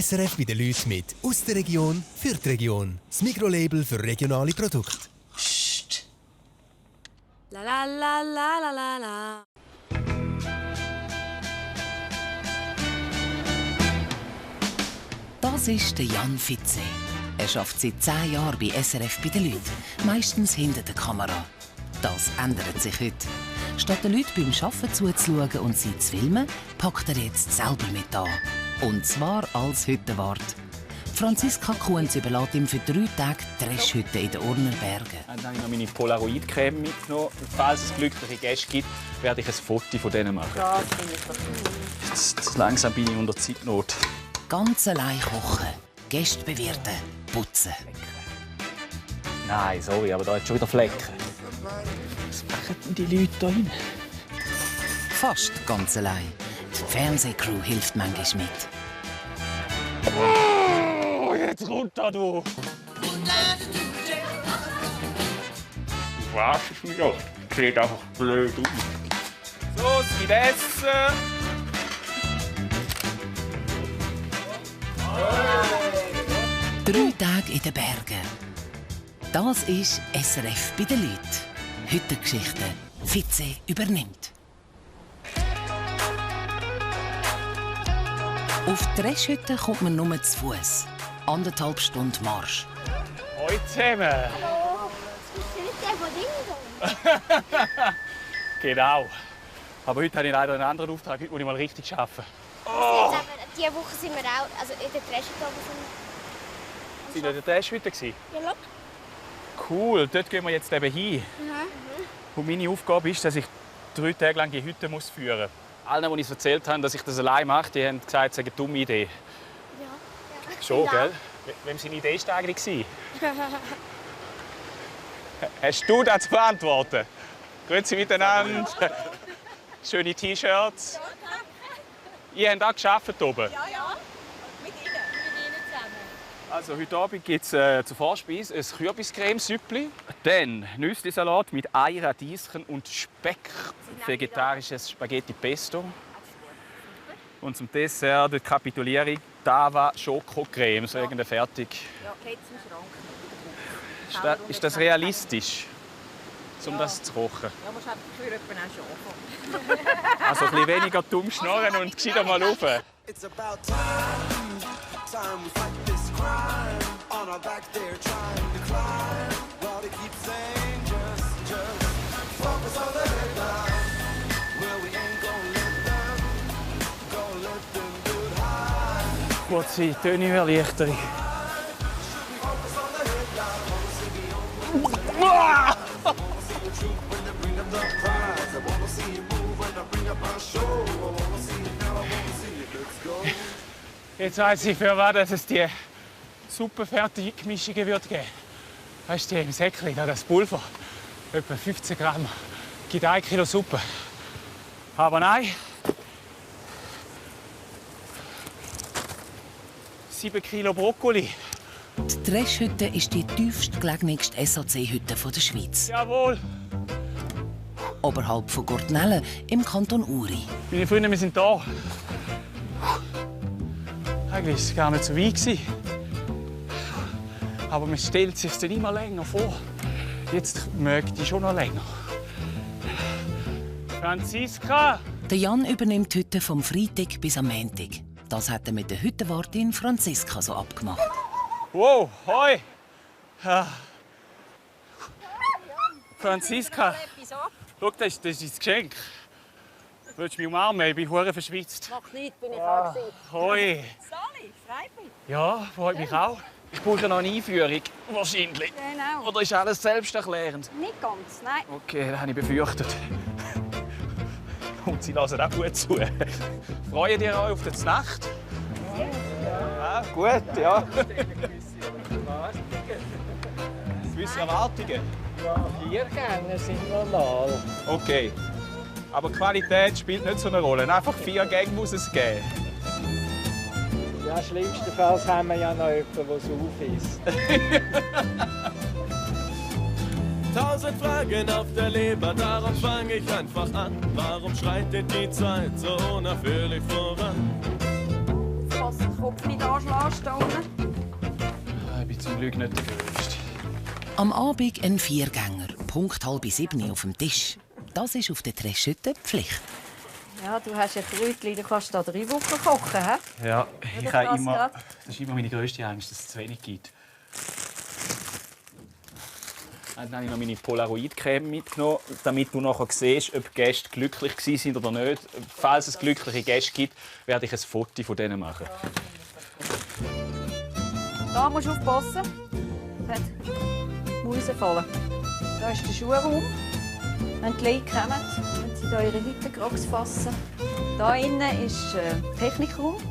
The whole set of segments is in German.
SRF bei den Leuten mit «Aus der Region für die Region». Das Mikrolabel für regionale Produkte. Psst. La la la la la la la. Das ist der Jan Fitze. Er arbeitet seit 10 Jahren bei SRF bei den Leuten, meistens hinter der Kamera. Das ändert sich heute. Statt den Leuten beim Arbeiten zuzuschauen und sie zu filmen, packt er jetzt selber mit an. Und zwar als Hüttenwart. Franziska Kuhns überlässt ihm für 3 Tage die Dreschhütte in den Urner Bergen. Dann habe ich noch meine Polaroid-Creme mitgenommen. Und falls es glückliche Gäste gibt, werde ich ein Foto von denen machen. Das finde ich doch cool. Jetzt langsam bin ich unter Zeitnot. Ganz allein kochen, Gäste bewirten, putzen. Nein, sorry, aber da hat schon wieder Flecken. Was machen denn die Leute hier rein? Fast ganz allein. Die Fernsehcrew hilft manchmal mit. Oh, jetzt runter, du! Was ist denn das? Das sieht einfach blöd aus. So, es gibt Essen. 3 Tage in den Bergen. Das ist SRF bei den Leuten. Heute Geschichte. Fitze übernimmt. Auf die Dreschhütte kommt man nur zu Fuß. 1,5 Stunden Marsch. Hallo zusammen. Hallo, bist du nicht der von Ding? Genau. Aber heute habe ich leider einen anderen Auftrag. Heute muss ich mal richtig arbeiten. Diese Woche sind wir auch, also in der Dreschhütte Sind wir in der Dreschhütte? Ja, look. Cool, dort gehen wir jetzt eben hin. Und meine Aufgabe ist, dass ich 3 Tage lang die Hütte führen muss. Allen, die ich erzählt habe, dass ich das allein mache, die haben gesagt, es sei eine dumme Idee. Ja. Schon, gell? Wem seine Idee war eigentlich? Hast du das zu verantworten? Grüezi miteinander. Schöne T-Shirts. Ihr habt auch gearbeitet oben? Ja, mit Ihnen zusammen. Also, heute Abend gibt es zur Vorspeise ein Kürbiscreme-Süppli, dann Nüsslisalat mit Ei, Radieschen und Speck, vegetarisches Spaghetti Pesto. Und zum Dessert die Kapitulierung Dava Schokocreme, so irgendwie fertig. Ja, geht zum Schrank. Ist das realistisch, um das zu kochen? Ja, musst einfach für jemanden auch schon. Also ein bisschen weniger dumm schnorren und gescheiter mal rauf. It's about time, time we fight this crime. On our back they're trying to climb. But it keeps saying just focus on the headline. Well, we ain't gonna let them get high. Kurze Töne-Erleichterung. Focus on the headline. Wanna see the truth when they bring up the prize. I wanna see you move when I bring up my show. I wanna see it now, I wanna see it. Let's go. Jetzt weiss ich, für was es die super fertige Mischungen wird geben. Weißt du, die im Säckchen, das Pulver, etwa 15 Gramm, gibt 1 Kilo Suppe. Aber nein, 7 Kilo Brokkoli. Die Dreschhütte ist die tiefst gelegenste SAC-Hütte der Schweiz. Jawohl. Oberhalb von Gortnellen im Kanton Uri. Meine Freunde, wir sind da. Eigentlich war es gar nicht so weit. Aber man stellt sich dann immer länger vor. Jetzt möchte ich schon noch länger. Franziska! Der Jan übernimmt die Hütte vom Freitag bis am Montag. Das hat er mit der Hüttenwartin Franziska so abgemacht. Wow, hoi! Ja. Franziska, schau, das ist dein Geschenk. Willst du mich umarmen? Ich bin hure verschwitzt. Mach nicht, bin ich auch. Hoi! Sali, freut mich. Ja, freut mich auch. Ich brauche ja noch eine Einführung. Wahrscheinlich. Genau. Oder ist alles selbsterklärend? Nicht ganz, nein. Okay, das habe ich befürchtet. Und sie lassen auch gut zu. Freuen dich auch auf die Nacht? Ja, gut, ja. Gewisse Erwartungen? Ja, 4 Gänge sind normal. Okay. Aber Qualität spielt nicht so eine Rolle. Einfach 4 Gänge muss es geben. Ja, schlimmstenfalls haben wir ja noch jemanden, der so aufisst. 1000 Fragen auf der Leber, darum fange ich einfach an. Warum schreitet die Zeit so unaufhörlich voran? Was Kopf nicht anschlägst da unten. Ich bin zum Glück nicht der Größte. Am Abend ein Viergänger, Punkt 6:30 auf dem Tisch. Das ist auf der Treschhütte Pflicht. Ja, du hast ein Kräutchen, du kannst da 3 Wochen kochen, he? Ja, ich Oder habe immer, grad? das ist immer meine grösste Angst, dass es zu wenig gibt. Dann habe ich noch meine Polaroid-Creme mitgenommen, damit du nachher siehst, ob die Gäste glücklich waren oder nicht. Falls es glückliche Gäste gibt, werde ich ein Foto von denen machen. Da musst du aufpassen. Es hat Mäuse fallen. Da ist der Schuhraum. Wenn die Leute kommen, wenn sie hier ihre Hüttenkrux fassen. Da innen ist der Technikraum.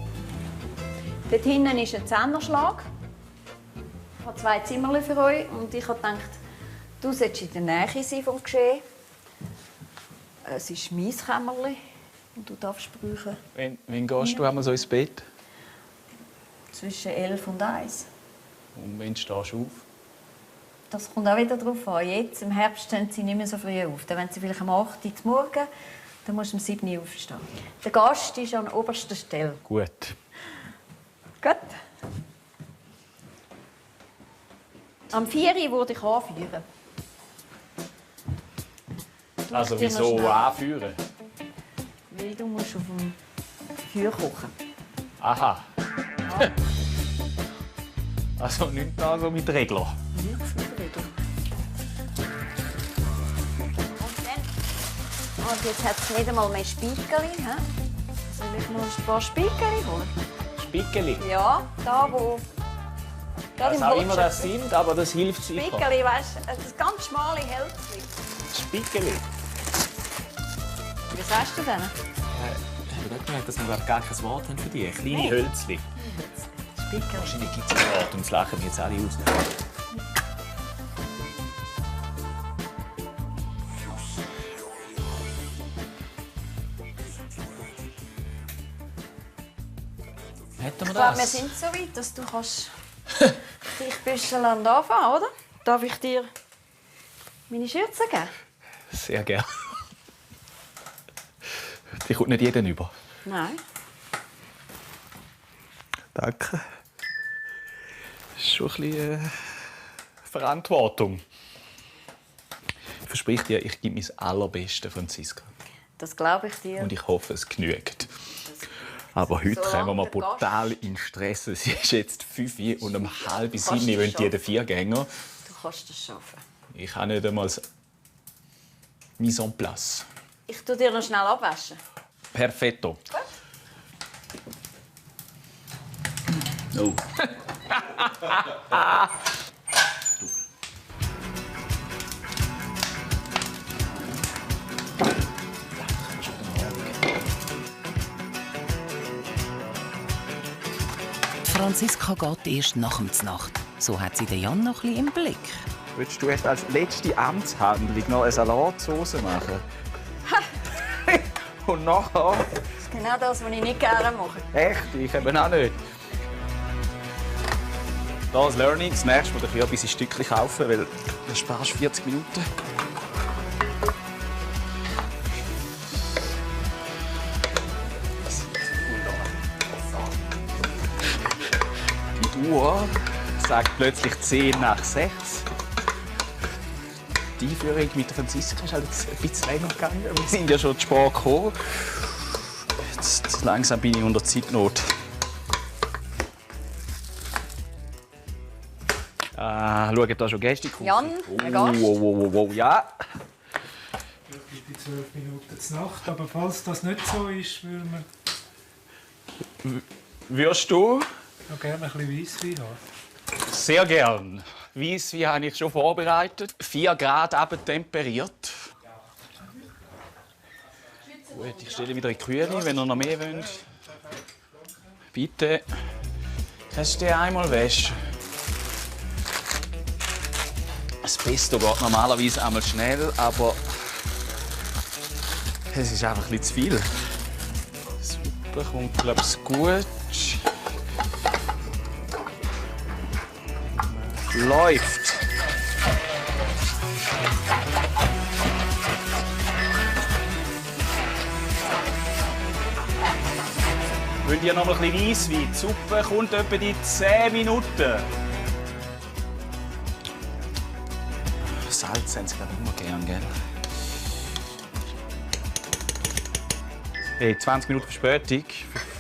Dort hinten ist ein Zehnerschlag. Ich habe 2 Zimmer für euch. Und ich habe gedacht, du solltest in der Nähe sein vom Geschehen. Es ist mein Kämmerchen. Und du darfst brauchen. Wann gehst du einmal so ins Bett? Zwischen 11 und 1. Und wann stehst du auf? Das kommt auch wieder darauf an. Jetzt, im Herbst, stehen sie nicht mehr so früh auf. Dann, wenn sie vielleicht am 8 Uhr morgens, dann musst du um 7 Uhr aufstehen. Der Gast ist an oberster Stelle. Gut. Gut. Am 4 Uhr würde ich anführen. Also dir noch wieso schnell. anführen? Weil du musst auf dem Feuer kochen. Aha. Also nicht da so mit Regler. Und jetzt hat es nicht einmal mehr Spiegelchen. Soll ich noch ein paar Spiegelchen holen? Spiegeli. Ja, da wo... Was auch immer das sind, aber das hilft sicher. Spiegelchen, weißt du, das ganz schmale Hälfchen. Spiegeli. Wie sagst du denn? Ich habe gerade gemerkt, dass wir gar kein Wort haben für die. Kleine Hölzli. Spiegelchen. Wahrscheinlich gibt es ein Wort und es lachen jetzt alle aus. Hätten wir Ich glaube, wir das? sind so weit, dass du kannst dich ein bisschen anfangen, oder? Darf ich dir meine Schürze geben? Sehr gerne. Die kommt nicht jeden über. Nein. Danke. Das ist schon ein bisschen Verantwortung. Ich verspreche dir, ich gebe mein Allerbestes, Franziska. Das glaube ich dir. Und ich hoffe, es genügt. Aber heute Solange kommen wir der Gast- brutal in Stress. Es ist jetzt 5 Uhr und um 6:30 das wollen die schaffen. Viergänger. Du kannst das schaffen. Ich habe nicht einmal das Mise en place. Ich tue dir noch schnell abwaschen. Perfetto. Oh. Franziska geht erst nach der Nacht. So hat sie den Jan noch ein bisschen im Blick. Willst du jetzt als letzte Amtshandlung noch eine Salatsauce machen? Und nachher? Das ist genau das, was ich nicht gerne mache. Echt? Ich eben auch nicht. Das Learning. Das nächste Mal ein bisschen Stückchen kaufen, weil dann sparst du 40 Minuten. Die Uhr sagt plötzlich 10 nach 6. Die Einführung mit der Franziska ist halt jetzt ein bisschen länger gegangen. Wir sind ja schon zu spät gekommen. Jetzt langsam bin ich unter Zeitnot. Schauen da schon Gäste kommen? Jan, ein Gast. Oh, ja. Ich bin 12 Minuten zur Nacht, aber falls das nicht so ist, würden wir Würdest du? noch gerne ein bisschen Weisswein haben. Sehr gern. Weisswein habe ich schon vorbereitet. 4 Grad abtemperiert. Gut, ich stelle wieder in die Kühle, wenn ihr noch mehr wollt. Bitte. Kannst du den einmal waschen? Das Pesto geht normalerweise einmal schnell, aber es ist einfach ein bisschen zu viel. Super, kommt, glaube ich, gut. Läuft. Wollt ihr noch mal ein bisschen Weisswein? Die Suppe kommt etwa in 10 Minuten. Salz haben sie glaube ich immer gern, gell? Hey, 20 Minuten Verspätung.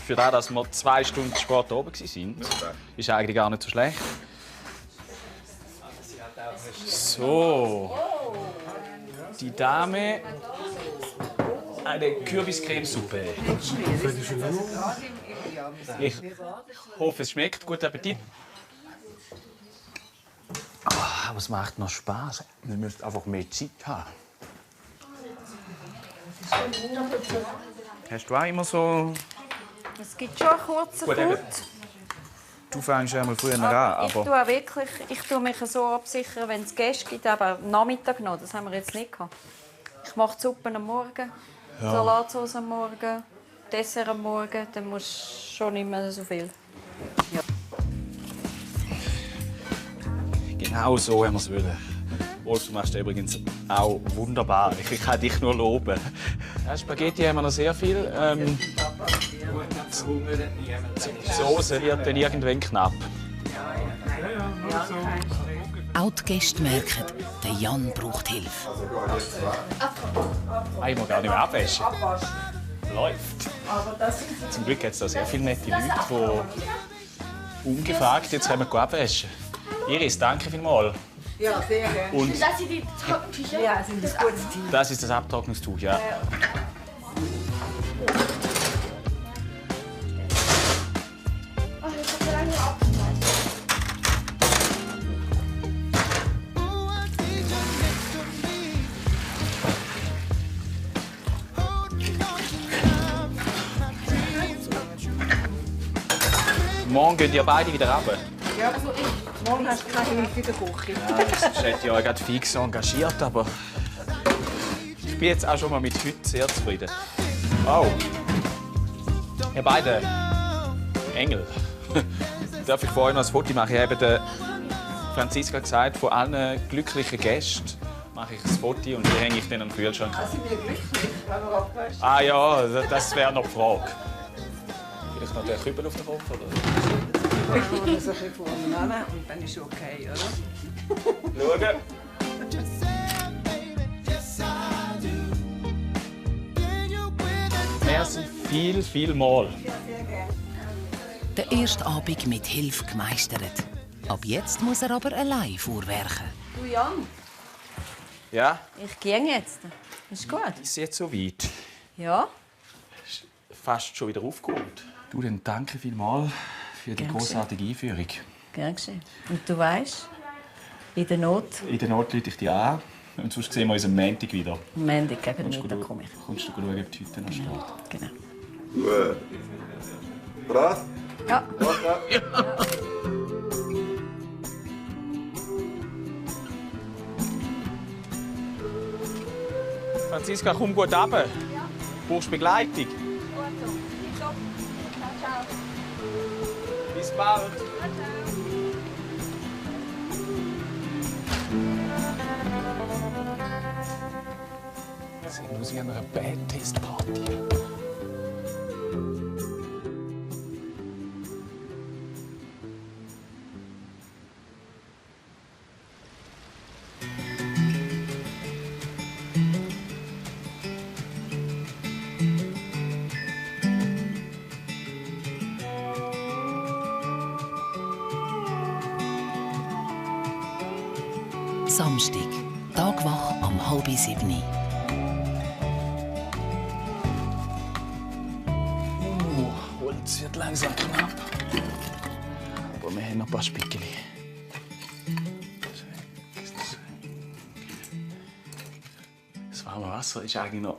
Für das, dass wir 2 Stunden spät oben waren, ist eigentlich gar nicht so schlecht. So. Die Dame. Eine Kürbiscremesuppe. Ich hoffe, es schmeckt. Guten Appetit. Oh, aber es macht noch Spaß. Ihr müsst einfach mehr Zeit haben. Hast du auch immer so... Es gibt schon einen kurzen Punkt. Du fängst einmal früher an, Ich tue mich so absichern, wenn es Gäste gibt, aber am Nachmittag noch. Das haben wir jetzt nicht gehabt. Ich mache die Suppe am Morgen, Salatsauce am Morgen, Dessert am Morgen. Dann musst du schon nicht mehr so viel. Ja. Genau so haben wir es wollen. Wolf, du machst übrigens auch wunderbar. Ich kann dich nur loben. Ja, Spaghetti haben wir noch sehr viel. Die Soße wird dann irgendwann knapp. Auch die Gäste merken, der Jan braucht Hilfe. Ich muss gar nicht mehr abwaschen. Läuft. Zum Glück hat es da sehr viele nette Leute, die ungefragt jetzt abwaschen. Iris, danke vielmals. Ja, sehr gerne. Und Das sind die Trockentücher? Ja, sind das gutes Team. das ist das Abtrocknungstuch, ja. Oh, das hat so lange aufgemacht. Morgen gehen ihr beide wieder runter. Ja, also ich. Morgen hast du keine Hilfe in der Küche. Ja, das hätte ich ja gerade fix engagiert, aber ich bin jetzt auch schon mal mit heute sehr zufrieden. Oh, ihr beide Engel. Darf ich vor euch noch ein Foto machen? Ich habe der Franziska gesagt, von allen glücklichen Gästen mache ich ein Foto und die hänge ich dann an den Kühlschrank. Sind wir glücklich, wenn wir abwaschen? Ah ja, das wäre noch die Frage. Vielleicht noch den Kübel auf den Kopf, oder? Ich mache das ein bisschen vorne und dann ist es okay, oder? Schauen. Merci viel mal. Der erste Abend mit Hilfe gemeistert. Ab jetzt muss er aber allein vorwerken. Du Jan, Ja, ich gehe jetzt. Ist gut? ist jetzt so weit. Ja. Fast schon wieder aufgeholt. Du, dann danke vielmals für die Gern großartige Einführung. Gern geschehen. Und du weißt, in der Not, In der Not rufe ich dich an. Und sonst sehen wir uns am Montag wieder. am Ende gegen Mittag komme ich. Kommst du schauen, ob die Hütte noch steht? Genau. Brav? Ja. Franziska, komm gut runter. Brauchst du Begleitung? Bis bald. Sieht aus wie an einer Bad-Taste-Party. Samstag, Tagwach am 6:30. Holz wird langsam knapp. Aber wir haben noch ein paar Spickeli. Das warme Wasser ist eigentlich noch.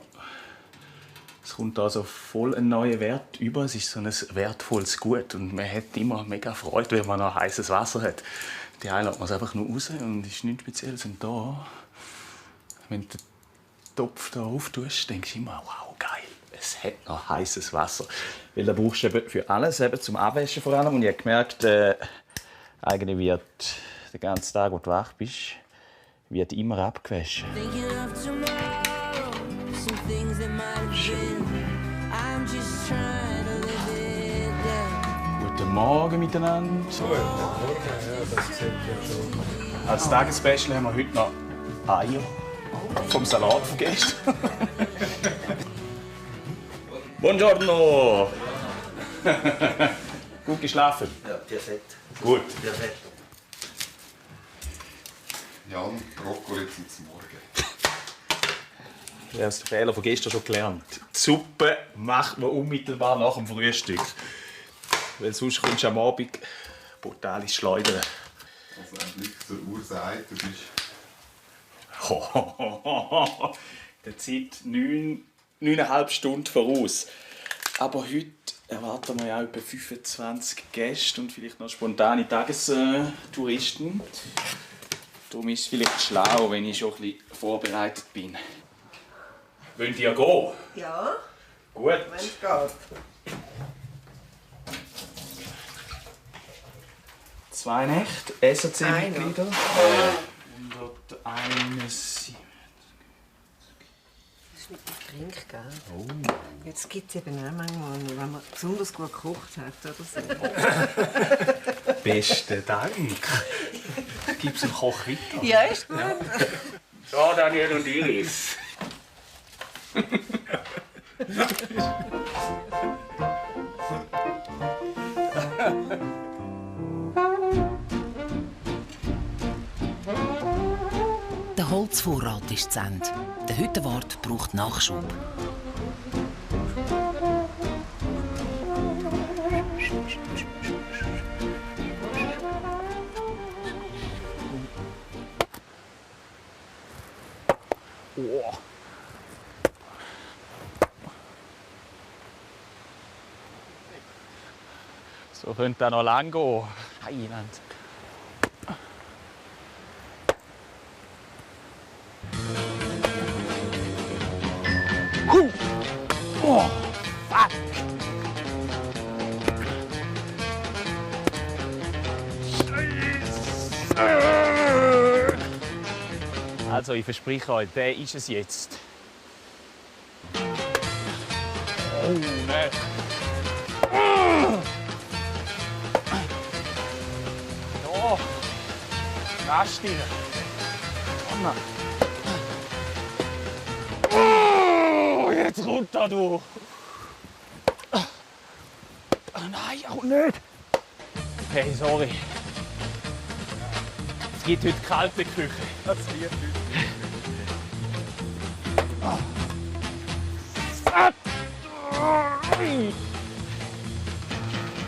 Es kommt also voll ein neuer Wert über. Es ist so ein wertvolles Gut. Und man hat immer mega Freude, wenn man noch heißes Wasser hat. Die einen lässt man es einfach nur raus und es ist nichts Spezielles. Und da, wenn du den Topf hier auftust, denkst du immer, wow, geil, es hat noch heißes Wasser. Weil da brauchst du eben für alles, eben zum Abwaschen vor allem. Und ich habe gemerkt, eigentlich wird den ganzen Tag, wo du wach bist, wird immer abgewaschen. Morgen miteinander. Das sieht ja schon. Als Tagesspecial haben wir heute noch Eier vom Salat von gestern. Buongiorno! Gut geschlafen? Ja, perfekt. Gut. Perfekt. Jan, Brokkoli zum Morgen. Ich habe den Fehler von gestern schon gelernt. Die Suppe macht man unmittelbar nach dem Frühstück. Weil sonst kommst du am Abend brutal ins Schleudern. Also ein Blick zur Uhr sagt, du bist... Der Zeit 9,5 Stunden voraus. Aber heute erwarten wir ja etwa 25 Gäste und vielleicht noch spontane Tagestouristen. Darum ist es vielleicht schlau, wenn ich schon ein bisschen vorbereitet bin. Wollt ihr gehen? Ja, Gut. wenn es geht. 2 Nächte, SAC-Mitglieder. 171. Das ist mit dem Trink, gell? Oh. Jetzt gibt es eben auch manchmal, wenn man besonders gut gekocht hat oder so. Besten Dank. Gib's einen Koch weiter. Ja, ist gut. So, Daniel und Iris. Der Holzvorrat ist zu Ende. Der Hüttenwart braucht Nachschub. Oh. So könnte er noch lang gehen. Heiland. Oh, fuck. Also, ich verspreche euch, der ist es jetzt. Oh, nein. Oh, rasch dir. Oh, jetzt runter, du. Nein, auch nicht. Hey, sorry. Es gibt heute kalte Küche. Das wird heute.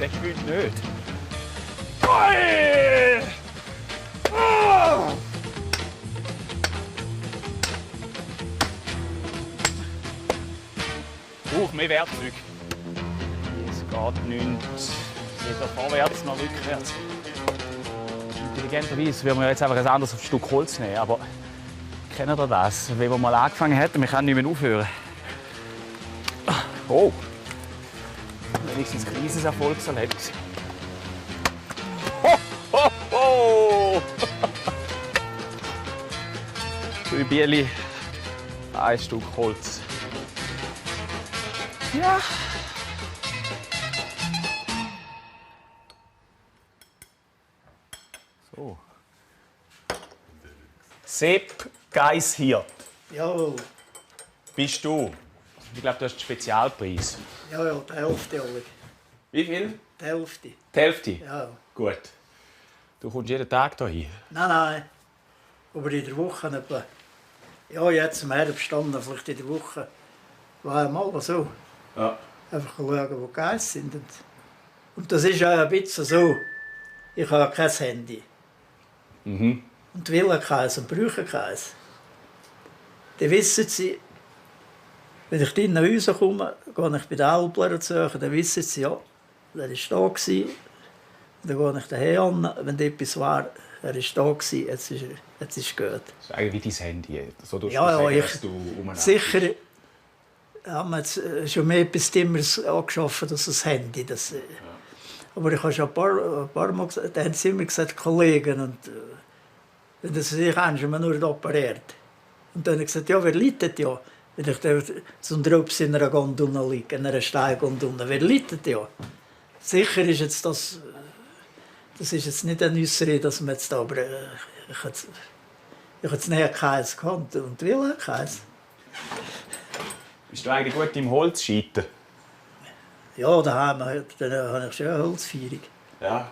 Der spielt nicht. Braucht mehr Werkzeug. Es geht nicht weder vorwärts noch rückwärts. Intelligenterweise würden wir jetzt einfach ein anderes Stück Holz nehmen, aber kennt ihr das? Wenn wir mal angefangen hätten, wir können nicht mehr aufhören. Oh! Wenigstens ein kleines Erfolgserlebnis. Ho, ho, ho! Für Bieli ein Stück Holz. Ja. So. Sepp Geishirt. Jawohl. Bist du? Ich glaube, du hast einen Spezialpreis. Ja, ja, die Hälfte, alle. Wie viel? Die Hälfte. Die Hälfte? Ja. Gut. Du kommst jeden Tag hierhin? Nein, nein. Aber in der Woche etwa. Ja, jetzt im Herbst dann, vielleicht in der Woche. War mal so. Ja. Einfach schauen, wo die Geiss sind. Und das ist auch ein bisschen so. Ich habe kein Handy. Mhm. Und will keins und brauche keins. Dann wissen sie, wenn ich in die Häuser komme, gehe ich bei den Älplern suchen, dann wissen sie, ja, er war da. Dann gehe ich daher an, wenn etwas war, er war da, jetzt ist es gut. Das ist eigentlich wie dein Handy. So Ja, ja, du sicher haben wir jetzt schon mehr etwas Dimmeres angeschafft als das Handy. Das, ja. Aber ich habe schon ein paar Mal gesagt, da haben sie immer gesagt, Kollegen, und wenn das sich haben wir nur operiert. Und dann habe ich gesagt, ja, wer leitet ja? Wenn ich da so ein Drops in einer Gondel liege, in einer Steingondel, wer leitet ja? Sicher ist jetzt das Das ist jetzt nicht eine Äußerung, dass man jetzt da, aber ich habe jetzt näher Käse gehabt und will auch Käse. Bist du eigentlich gut im Holzscheiten? Ja, daheim habe ich schon eine Holzfeuerung. Ja.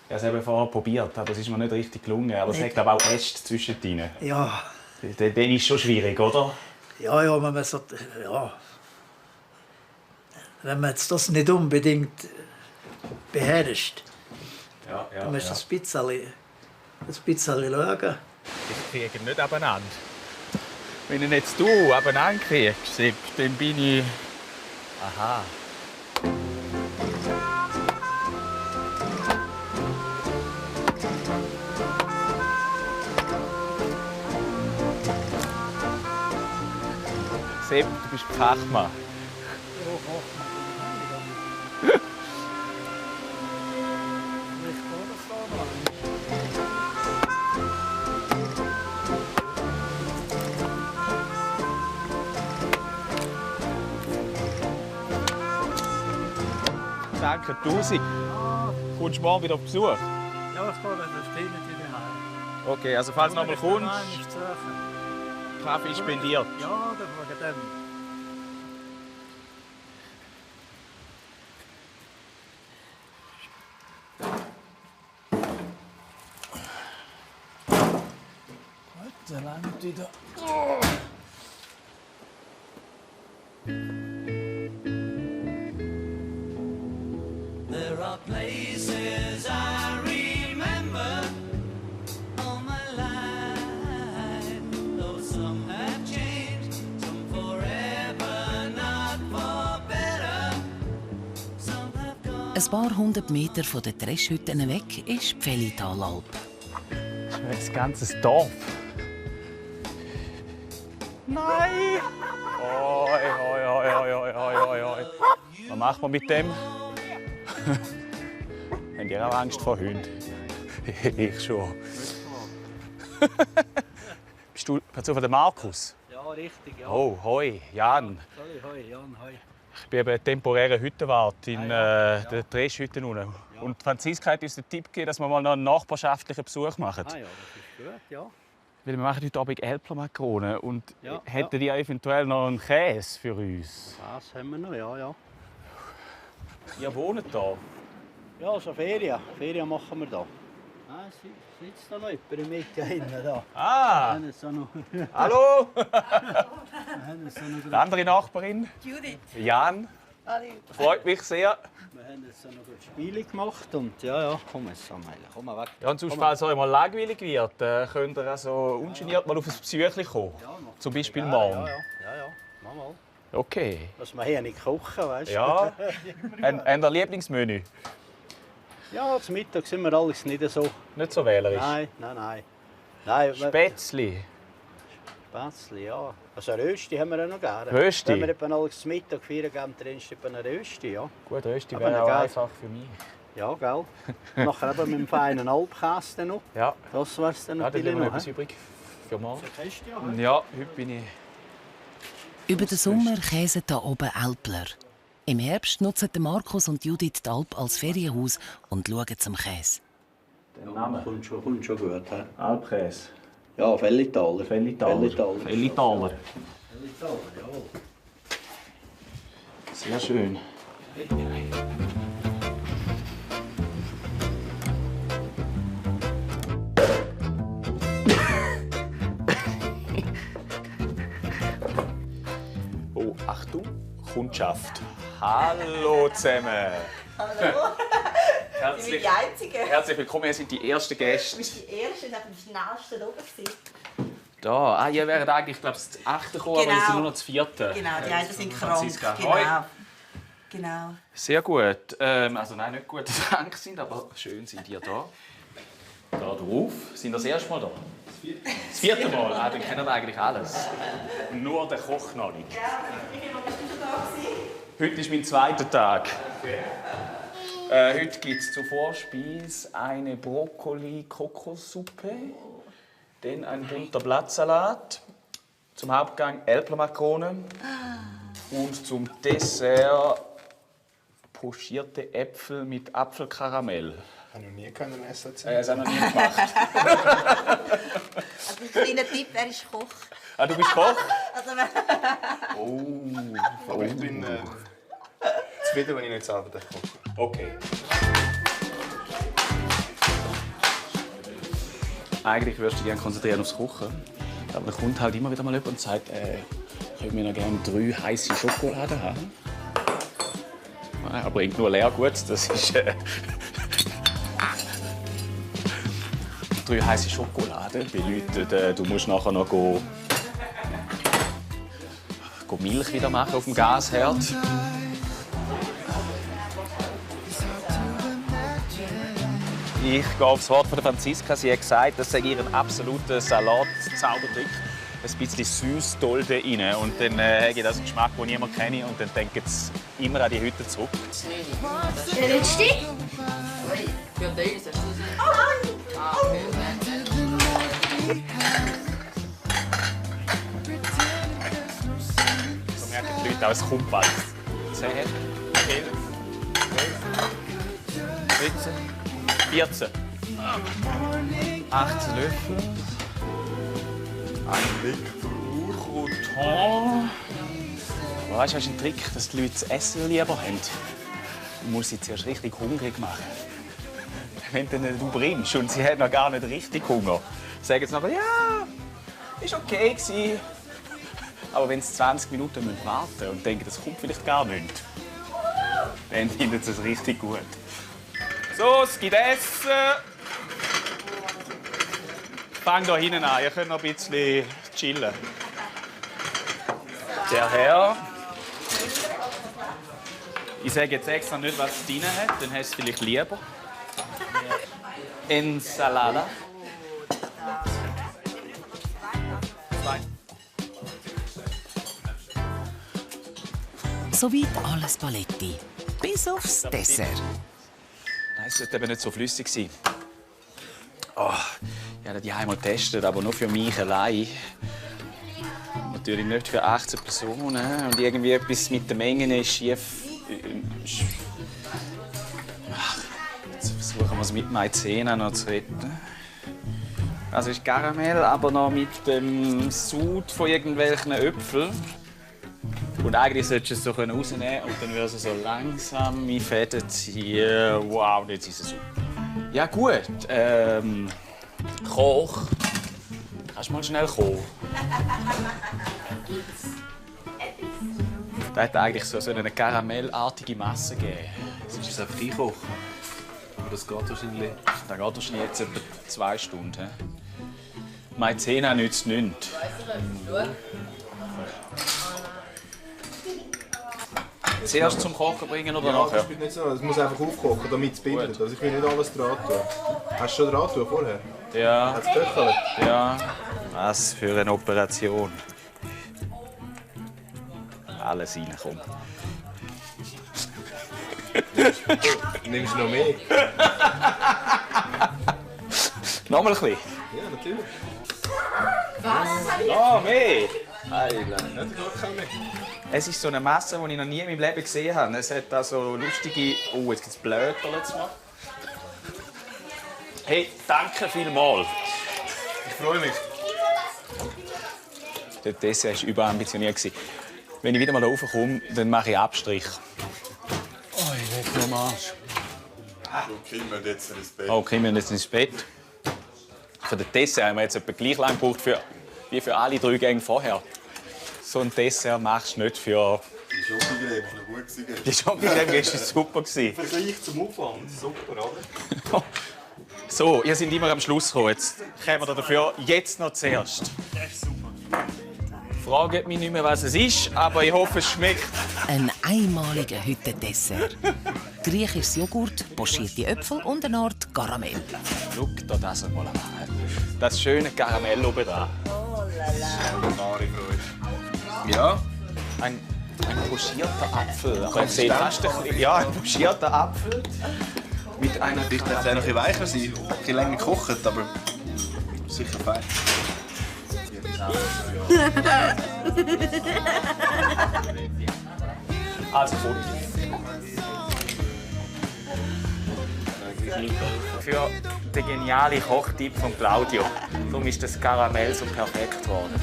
Ich habe es eben vorher probiert, aber es ist mir nicht richtig gelungen. Aber es hat aber auch Äste zwischendrin. Ja. Dann ist es schon schwierig, oder? Ja, wenn man so, ja. Wenn man jetzt das nicht unbedingt beherrscht, dann musst du ein bisschen schauen. Ich kriege nicht abeinander. Wenn ich jetzt du abeinander kriegst, Sepp, dann bin ich... Aha. Sepp, du bist Fachmann. Danke, 1000. Kommst du morgen wieder auf Besuch? Ja, ich gehe dann stehen wieder heim. Okay, also falls du noch mal kommst, Kaffee spendiert. Ja, dann wegen dem. Gut, dann langt wieder. There are places I remember all my life, though some have changed, some forever, not for better. Some have gone. Ein paar hundert Meter von den Dreschhütten weg ist die Pfellitalalp. Das ist ein ganzes Dorf. Nein! Oi, oi, oi, oi, oi, oi, oi. Was macht man mit dem? Habt ihr auch Angst vor Hunden? Ich schon. Bist du von der Markus? Ja, richtig, ja. Oh, hoi, Jan. Sorry, hoi, Jan, hoi. Ich bin eben temporärer Hüttenwart in der Dreschhütte unten. Ja. Und Franziska hat uns den Tipp gegeben, dass wir mal noch einen nachbarschaftlichen Besuch machen. Ah ja, das ist gut, ja. Weil wir machen heute Abend Älplermakronen und Ja, hätten die eventuell noch einen Käse für uns? Das haben wir noch, ja, ja. Ihr wohnt hier? Ja, also Ferien. Ferien machen wir da. Ah, sitzt da noch jemand in der Mitte hinten da. Ah! Wir haben jetzt da noch... Hallo! Wir haben jetzt da noch... Die andere Nachbarin? Judith. Jan. Hallo. Freut mich sehr. Wir haben jetzt da noch ein Spiel gemacht und ja, komm jetzt, Samuel, komm mal weg. Ja, und sonst, falls es euch mal langweilig wird, könnt ihr also ungeniert mal auf ein Besuch kommen. Zum Beispiel morgen. Ja, mach mal. Okay. Dass wir hier nicht kochen, weißt du? Ja. Habt ihr Lieblingsmenü? Ja, zum Mittag sind wir alles nicht so. Nicht so wählerisch? Nein. Spätzli? Spätzli, ja. Also Rösti haben wir auch noch gerne. Rösti? Wenn wir etwa alles zum Mittag feiern geben, dann ist es ein Rösti, ja. Gut, Rösti Aber wäre auch geil. einfach für mich. Ja, gell. Nachher eben mit dem feinen Alpkäse noch. Ja. Das wäre es dann Ja, da natürlich haben wir noch noch. etwas übrig für morgen. Für Christian, Ja, heute bin ich... Über den Sommer käsen hier oben Älpler. Im Herbst nutzen Markus und Judith die Alp als Ferienhaus und schauen zum Käse. Der Name kommt schon gut. He? Alpkäse. Ja, Fellitaler. Fellitaler, jawohl. Sehr schön. Oh, Achtung, Kundschaft. Hallo zusammen. Hallo. Ich bin die Einzige. Herzlich willkommen, ihr seid die ersten Gäste. Du bist die Erste, nach dem schnellsten oben. Da, ihr wäret eigentlich, glaube ich, das 8. gekommen, aber jetzt sind nur noch das 4. Genau, die einen sind krank. Franziska. Genau. Sehr gut. Also nein, nicht gut, dass ihr krank sind, aber schön sind ihr da. Da drauf. Sind das erste Mal da? Das vierte Mal? Ah, dann kennen wir eigentlich alles. Nur der Koch noch nicht. Ja, wie lange bist du schon da gewesen? Heute ist mein zweiter Tag. Heute gibt es zur Vorspeise eine Brokkoli-Kokossuppe, dann ein bunter Blattsalat, zum Hauptgang Älplermakronen und zum Dessert pochierte Äpfel mit Apfelkaramell. habe noch nie einen SAC. Er hat es auch noch nie gemacht. Also ein kleiner Tipp, er ist Koch. Ah, du bist Koch? Also, Aber ich bin zufrieden, wenn ich nicht selber koche. Okay. Eigentlich würdest du dich gerne konzentrieren aufs Kochen. Aber da kommt halt immer wieder mal jemand und sagt, können wir noch gerne 3 heiße Schokoladen haben? Er bringt nur Leergut, das ist 3 heiße Schokolade bedeutet, du musst nachher noch Milch wieder machen auf dem Gasherd. Ich gehe aufs Wort von Franziska. Sie hat gesagt, das sei ihr ein absoluter Salat-Zaubertrick. Ein bisschen süß toll da rein. Und dann habe ich das Geschmack, den niemand kenne. Und dann denken sie immer an die Hütte zurück. Richtig? So merken die Leute auch, es kommt bald. 10, 11, 12, 13, 14, 18 Löffel. Ein Blick Crouton. Weißt du, das ist ein Trick, dass die Leute das Essen lieber haben. Du musst sie zuerst richtig hungrig machen. Wenn du bringst und sie haben noch gar nicht richtig Hunger, sagen sie nachher, ja, ist okay gewesen. Aber wenn sie 20 Minuten warten müssen und denken, das kommt vielleicht gar nicht, dann finden sie es richtig gut. So, es gibt Essen. Fang hier hinten an, ihr könnt noch ein bisschen chillen. Der Herr. Ich sage jetzt extra nicht, was es drin hat, dann hast du es vielleicht lieber. Ensalada. 2. Soweit alles Paletti. Bis aufs Dessert. Nein, es sollte eben nicht so flüssig sein. Oh, ich habe die einmal getestet, aber nur für mich allein. Natürlich nicht für 18 Personen. Und irgendwie etwas mit den Mengen ist schief. Jetzt versuchen wir es mit Maizena noch zu retten. Also ist Karamell, aber noch mit dem Sud von irgendwelchen Äpfeln. Und eigentlich solltest du es so rausnehmen und dann würde es so langsam einfäden ziehen. Wow, jetzt ist es super. Ja gut, Koch. Kannst du mal schnell kommen? Da hat eigentlich so eine karamellartige Masse gegeben. Jetzt ist es einfach einkochen. Aber das geht wahrscheinlich. Das geht wahrscheinlich jetzt etwa 2 Stunden. Maizena nützt nichts. Zuerst zum Kochen bringen oder Ja, nachher? das spielt nicht so. Es muss einfach aufkochen, damit es bindet. Also ich will nicht alles dran tun. Hast du schon dran tun vorher? Ja. Hat es geköchelt? Ja. Was für eine Operation. Alles reinkommt. Nimmst du noch mehr? Noch mal ein bisschen. Ja, natürlich. Was? Noch mehr? Nein, das geht kein mehr. Es ist so eine Masse, die ich noch nie in meinem Leben gesehen habe. Es hat da so lustige... Oh, jetzt gibt es Blödel zu machen. Hey, danke vielmals. Ich freue mich. Der Dessert war überambitioniert. Wenn ich wieder mal raufkomme, dann mache ich Abstrich. Oh, ich leg nur am Arsch. Okay, wir jetzt ins Bett. Okay, wir jetzt ins Bett. Für den Dessert haben wir jetzt etwa gleich lang gebraucht wie für alle 3 Gänge vorher. So ein Dessert machst du nicht für... Die Schokocreme war noch gut gewesen. Die Schokocreme war super. Vergleich zum Aufwand. Super, oder? So, ihr seid immer am Schluss gekommen. Jetzt kommen wir dafür jetzt noch zuerst. Fragt mich nicht mehr, was es ist, aber ich hoffe, es schmeckt. Ein einmaliger Hüttendessert. Griechisches Joghurt, pochierte Äpfel und eine Art Karamell. Schau dir das einmal an. Das schöne Karamell oben dran. Oh la la. Wahre Freude. Ja, ein pochierter Apfel. Aber er sieht fast ein bisschen, ja, ein pochierter Apfel mit einer Vielleicht darf er noch ein bisschen weicher sein, ein bisschen länger gekocht, aber sicher fein. Also gut. Für den genialen Kochtipp von Claudio. Darum ist das Karamell so perfekt geworden.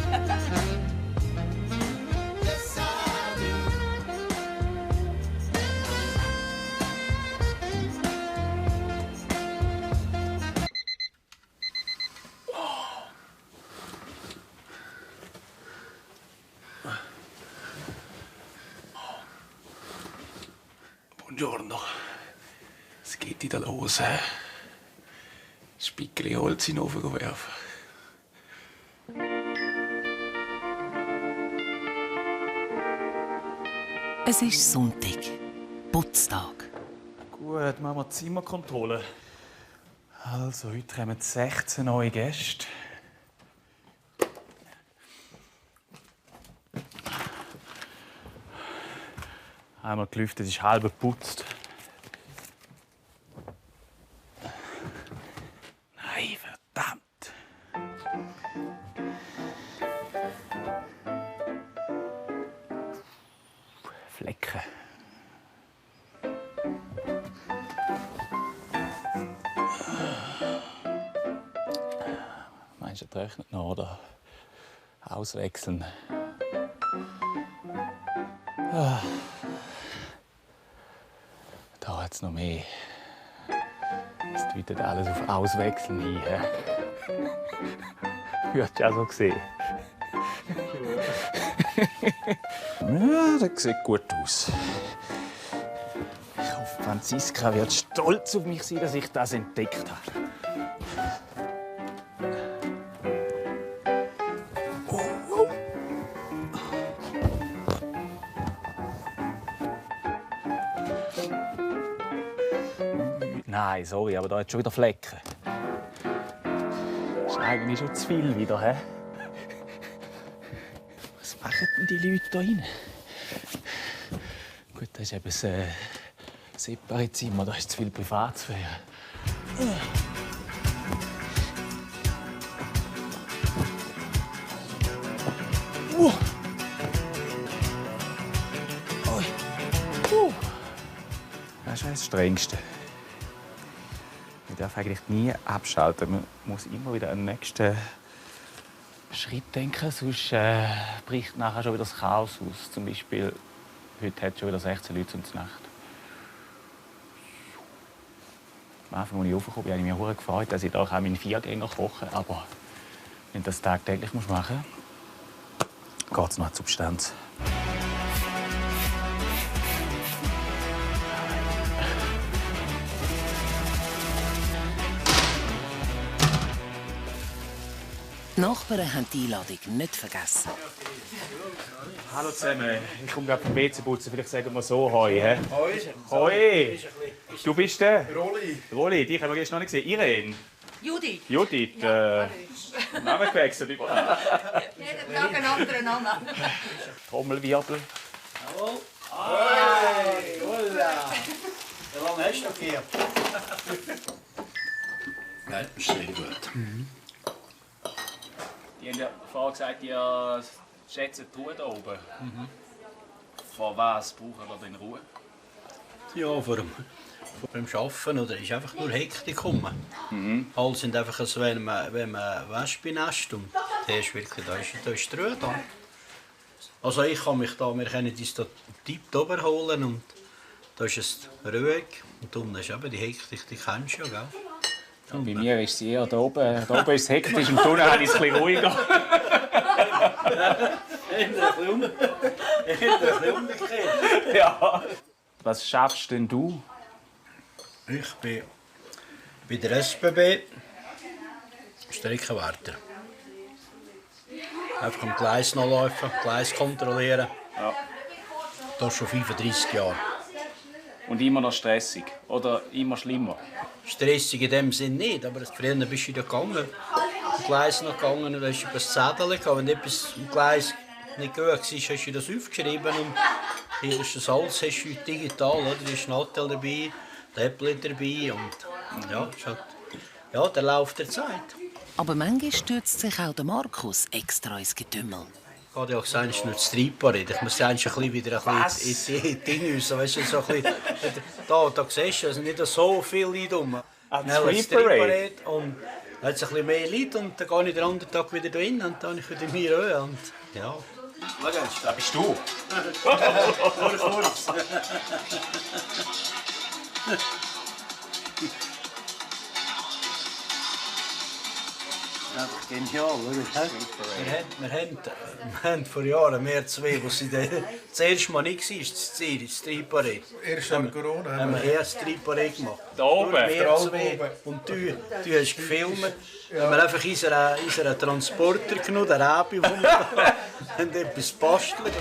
Buongiorno. Was geht da los? Spickeli Holz in den Ofen werfen. Es ist Sonntag, Putztag. Gut, machen wir die Zimmerkontrolle. Also, heute kommen 16 neue Gäste. Einmal gelüftet, ist halb geputzt. Nein, verdammt! Flecken. Meinst du, das trocknet noch, oder? Auswechseln. Da hat es noch mehr. Es deutet alles auf Auswechseln hin. Hast du auch so gesehen? Ja, das sieht gut aus. Ich hoffe, Franziska wird stolz auf mich sein, dass ich das entdeckt habe. Nein, sorry, aber da hat schon wieder Flecken. Das ist eigentlich schon zu viel wieder, hä? Was machen denn die Leute hier rein? Gut, das ist eben ein separates Zimmer, da ist zu viel Privatsphäre. Das ist das Strengste. Man darf eigentlich nie abschalten. Man muss immer wieder an den nächsten Schritt denken, sonst bricht nachher schon wieder das Chaos aus. Zum Beispiel, heute hat es schon wieder 16 Leute zur Nacht. Am Anfang, als ich raufgekommen bin, habe ich mich sehr gefreut, dass ich da meinen Viergänger kochen kann. Aber wenn du das tagtäglich machen musst, geht es noch an die Substanz. Die Nachbarn haben die Einladung nicht vergessen. Hallo zusammen, ich komme gerade vom WC putzen. Vielleicht sagen wir so Hoi. He? Hoi. Hoi. Du bist der? Rolli. Rolli, dich haben wir gestern noch nicht gesehen. Irene. Judith. Judith. Name gewechselt überall. Jeden Tag einen anderen Namen. Trommelwirbel. Jawohl. Hoi. Holla. Wie lange hast du noch hier? Nein, das ist sehr gut. Die haben ja vorher gesagt, ihr schätzt die Ruhe hier oben. Von was braucht ihr denn Ruhe? Ja, vor dem Arbeiten oder ist einfach nur Hektik gekommen. Alle sind einfach so, wenn man Wespen nascht und da ist wirklich, da ist die Ruhe da. Also ich kann mich da, wir können uns da tiptop holen und da ist es ruhig und unten ist eben die Hektik, die kennst du ja, gell? Bei mir ist es eher da oben. Da oben ist es hektisch, im Tunnel habe ich es ein bisschen ruhiger. Ein bisschen umgekehrt. Ja. Was schaffst denn du? Ich bin bei der SBB Streckenwärter. Einfach am Gleis nachlaufen, Gleis kontrollieren. Ja. Das schon 35 Jahre. Und immer noch stressig? Oder immer schlimmer? Stressig in dem Sinn nicht, aber früher bist du wieder gegangen. Am Gleis noch gegangen und hast du etwas Zettel gehabt. Wenn etwas am Gleis nicht gut war, hast du das aufgeschrieben. Und hier ist das alles hast du digital. Oder? Da ist ein Hotel dabei, Tablet dabei. Und ja, ist halt, ja, der Lauf der Zeit. Aber manchmal stürzt sich auch der Markus extra ins Getümmel. Ich habe ja gesagt, es ist nur Streitbar. Ich muss eigentlich wieder ein bisschen in die Dinge raus. Weißt du, so ein bisschen, da siehst du, also nicht so viel Leute rum. Street Parade. Und dann hat es ein bisschen mehr Leute und dann gehe ich den anderen Tag wieder rein und dann habe ich wieder meine Ruhe. Und ja. Da bist du. Kurz. Einfach genial, oder? Wir haben vor Jahren, wir zwei, wo sie das erste Mal nicht war, das Ziel, die Street Parade. Erst an Corona haben wir erst Street Parade gemacht. Da oben? Wir zwei. Und du hast gefilmt. Ja. Wir haben einfach unseren Transporter genommen, den Rabi, wo wir haben etwas basteln.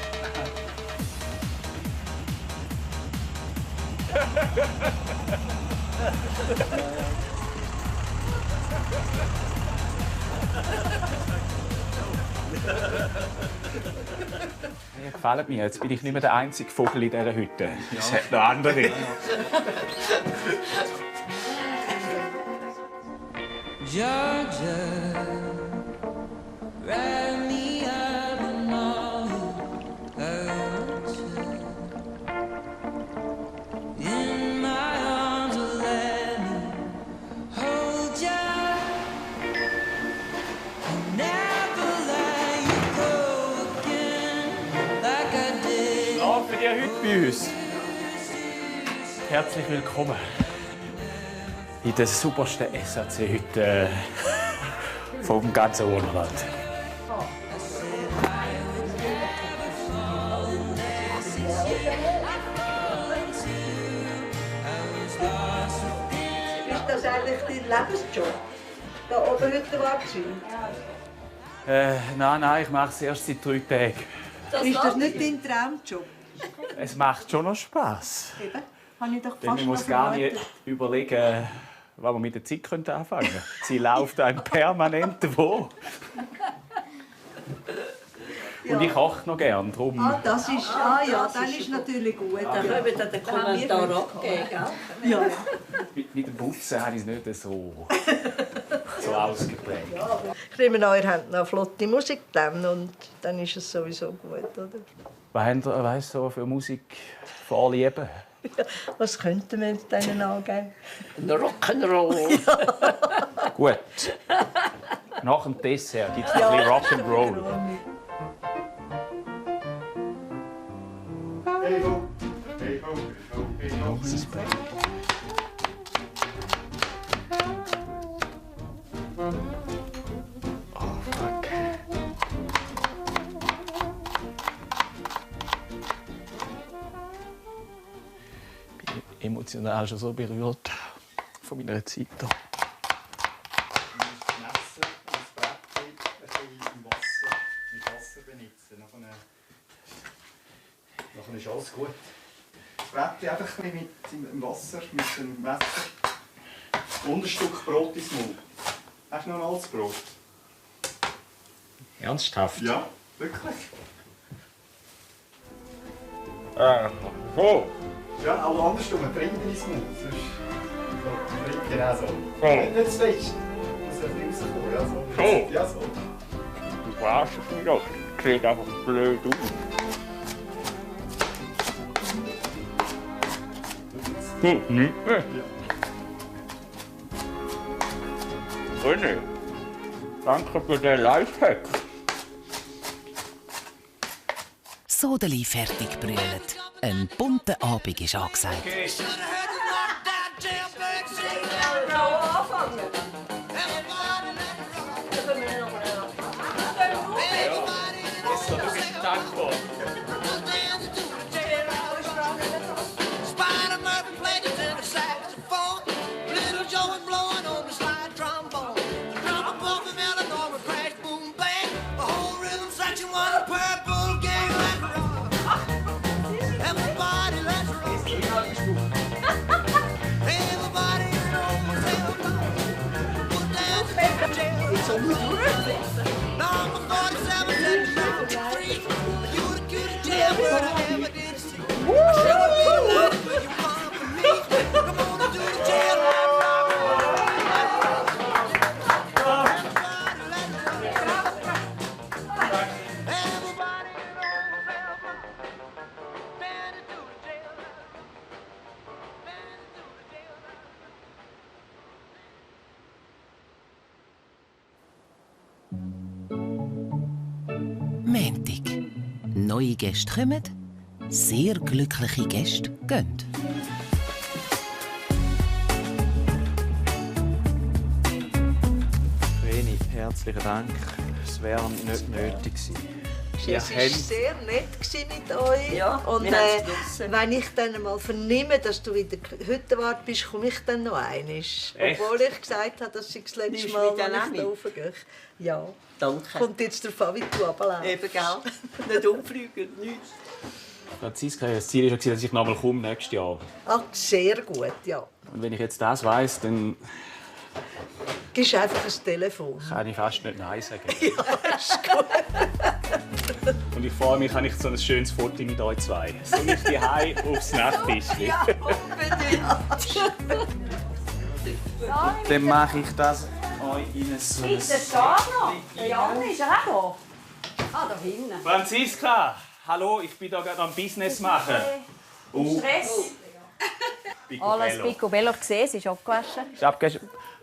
Ja, gefällt mir. Jetzt bin ich nicht mehr der einzige Vogel in dieser Hütte. Es hat noch andere. Georgia, write me up and all in my arms, let me hold ya. Never let you go again, like I did. Schlafen die heute bei uns? Herzlich willkommen in der supersten SAC-Hütte vom ganzen Wohnland. Ist das eigentlich dein Lebensjob? Da oben Hüttenwart sein? Nein, ich mache es erst seit 3 Tagen. Ist das nicht dein Traumjob? Es macht schon noch Spass. Eben, habe ich doch Denn fast ich muss noch gar nicht vermutet. überlegen, was man mit der Zeit anfangen könnte. Sie läuft einem permanent wo. Und ich koche noch gern. Drum. Das ist, ja, dann ist natürlich gut. Dann können wir den Kommentar abgeben, gell? Ja. Mit dem Putzen habe ich es nicht so ausgeprägt. Ich nehme an, ihr habt noch flotte Musik dann und dann ist es sowieso gut, oder? Was habt ihr so für Musik vorlieben? Was könnten wir denen angeben? Rock'n'Roll. Ja. Gut. Nach dem Dessert gibt es noch ein bisschen Rock'n'Roll. Hey ho, hey ho, hey ho, hey ho. Oh, fuck. Ich bin emotional schon so berührt von meiner Zeit hier. Dann ist alles gut. Das Brettchen einfach ein bisschen im Wasser, mit dem Messer. Und ein Stück Brot ins Mund. Hast du noch ein altes Brot? Ernsthaft? Ja, wirklich. So. Ja, aber andersrum, trinken ins Mund. Sonst trinken auch so. So. Nicht zu fest. Das soll nicht rauskommen. Ja, so. So. Ja, so. Du verarschst mich doch. Das sieht einfach blöd aus. Nicht mehr. René, danke für den Lifehack. Sodeli fertig brüllt. Ein bunter Abend ist angesagt. Okay. Neue Gäste kommen, sehr glückliche Gäste gehen. Vreni, herzlichen Dank. Es wäre nicht nötig gewesen. Es war sehr nett mit euch. Ja, und wir haben's genossen. wenn ich dann mal vernehme, dass du in der Hüttenwart bist, komme ich dann noch einmal. Echt? Obwohl ich gesagt habe, dass ich das letzte Nimmst Mal du mich dann noch auch nicht mit? raufgehe. Ja. Danke. Kommt jetzt darauf an, wie du runterläufst. Eben, gell? Nicht umfliegen, nichts. Franziska, das Ziel war, dass ich nochmal komme nächstes Jahr. Ach, sehr gut, ja. Und wenn ich jetzt das weiss, dann Gibst einfach ein Telefon. kann ich fast nicht Nein sagen. Ja, ist gut. Und ich freue mich, habe ich so ein schönes Foto mit euch zwei. So mit die Hause aufs Nachttischchen. Ja, unbedingt. Dann mache ich das euch in so ein... Ist der da noch? Der Jan ist er auch da? Ah, da hinten. Franziska, hallo, ich bin hier gerade am Business machen. Stress. Picobello. Alles Picobello gesehen, es ist abgewaschen. Ich habe den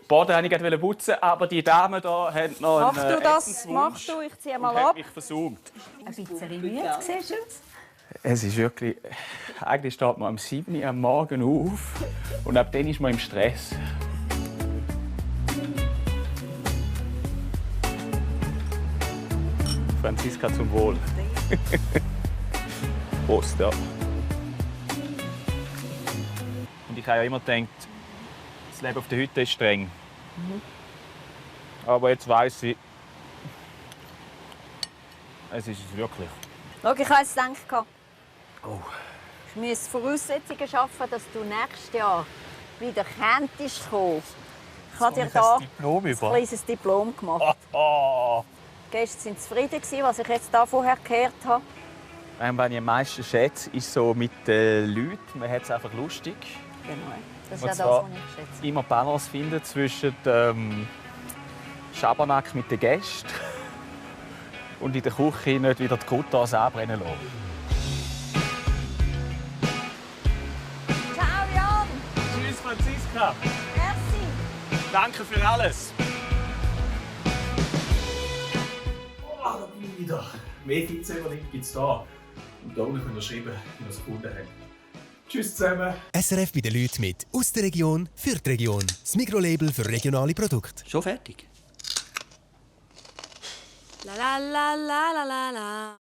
Boden wollte ich gerade putzen, aber die Damen hier haben noch Machst einen du das? Essenswunsch Machst du? Ich ziehe mal und haben ab. mich versäumt. Ein bisschen müde, siehst du es? Es ist wirklich... Eigentlich steht man am 7 Uhr am Morgen auf und ab dann ist man im Stress. Franziska zum Wohl. Prost, ja. Und ich habe ja immer gedacht, das Leben auf der Hütte ist streng. Aber jetzt weiss ich, es ist es wirklich. Schau, ich habe jetzt gedacht, Oh. ich muss Voraussetzungen schaffen, dass du nächstes Jahr wieder könntest kommen. Ich habe dir da ein Diplom über. kleines Diplom gemacht. Die Gäste waren zufrieden, was ich jetzt da vorher gehört habe. Was ich am meisten schätze, ist so mit den Leuten. Man hat es einfach lustig. Genau. Das ist Und ja das, zwar was ich schätze. immer Balance finden zwischen Schabernack mit den Gästen und in der Küche nicht wieder die Croutons anbrennen lassen. Ciao, Jan! Tschüss, Franziska! Merci! Danke für alles! Oh, da bin ich wieder. Mehr Vize-Überlegt gibt es da. Und da unten könnt ihr schreiben, wie ihr es gefunden habt. Tschüss zusammen! SRF bei den Leuten mit aus der Region für die Region. Das Mikrolabel für regionale Produkte. Schon fertig? La la la la la la la.